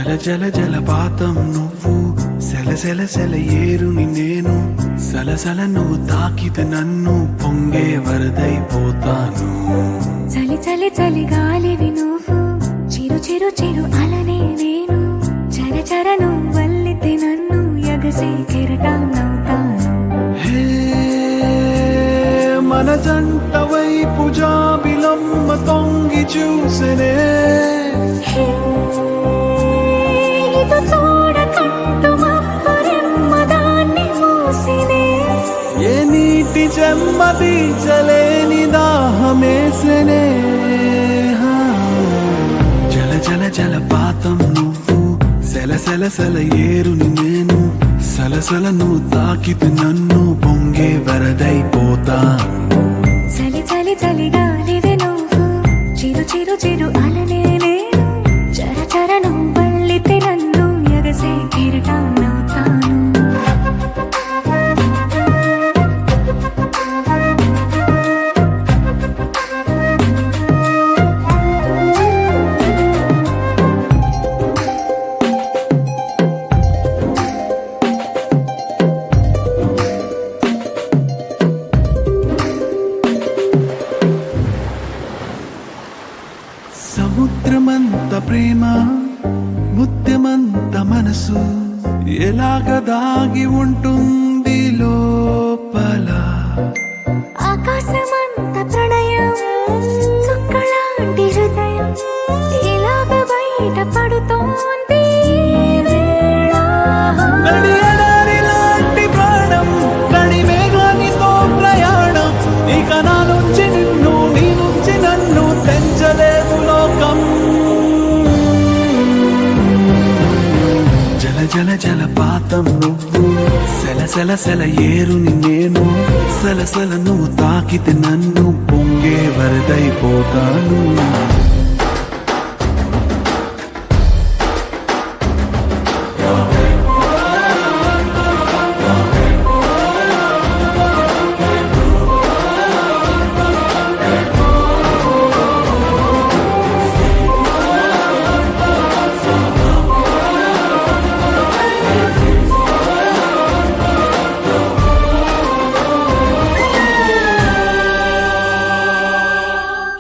జల జల జలపాతం నువ్వు, సెల సెల సెల ఏరుని నేను, సలసల నువ్వు తాకితే నన్ను పొంగే వరదైపోతాను. చలి చలి చలి గాలివి నువ్వు, చిరు చిరు చిరు అలనే నేను, చర చర నువ్వు వల్లితే నన్ను ఎగసే కెరటం నవ్వుతాను. హే మన జంట వైపు జాబిలమ్మ తొంగి చూసెనే, ఇటు చూడకంటూ మబ్బురెమ్మ దాన్ని మూసినే, ఏ నీటి చెమ్మ తీర్చలేని దాహమేసెనే. జల జల జలపాతం నువ్వు, సెల సెల సెల ఏరుని నేను, సలసల నువ్వు తాకితే నన్ను పొంగే వరదైపోతాను. చలి చలి చలి గాలివి నువ్వు, చిరు చిరు చిరు అలనే నేను, చర చర నువ్వు వల్లితే నన్ను ఎగసే కిరీటం నవ్వుతాను. సముద్రమంత ప్రేమ, ముత్యమంత మనసు, ఎలాగ దాగి ఉంటుంది లోపల. ఆకాశమంత ప్రణయం, చుక్కలాంటి హృదయం, ఇలాగ బయట పడుతోంది నడి ఎడారి లాంటి ప్రాణం, నడి మేఘానితో ప్రయాణం, ఇక నా నుంచి నిన్ను, నీ నుంచి నన్ను తెంచలేదు లోకం. జల జల జలపాతం నువ్వు, సెల సెల సెల ఏరుని నేను, సలసల నువ్వు తాకితే నన్ను పొంగే వరదైపోతాను.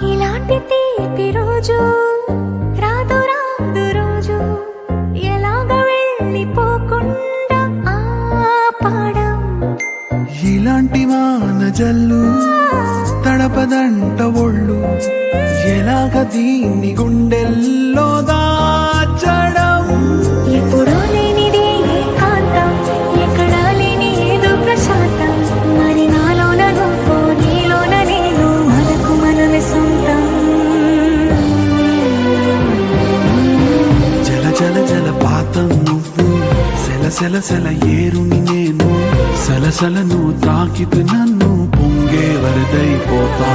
ఇలాంటి తీపి రోజు రాదు రాదు రోజు, ఎలాగ వెళ్ళిపోకుండా ఆపడం. ఇలాంటి వాన జల్లు తడపదంట ఒళ్ళు, ఎలాగ దీన్ని గుండెల్లో దాచడం. ఎప్పుడూ లేనిది ఏకాంతం, ఎక్కడా లేని ఏదో ప్రశాంతం, మరి నాలోన నువ్వు, నీలోన నేను, మనకు మనమే సొంతం. జల జల జలపాతం నువ్వు, సెల సెల సెల ఏరుని నేను, సలసల నువ్వు తాకితే నన్ను పొంగే వరదైపోతా.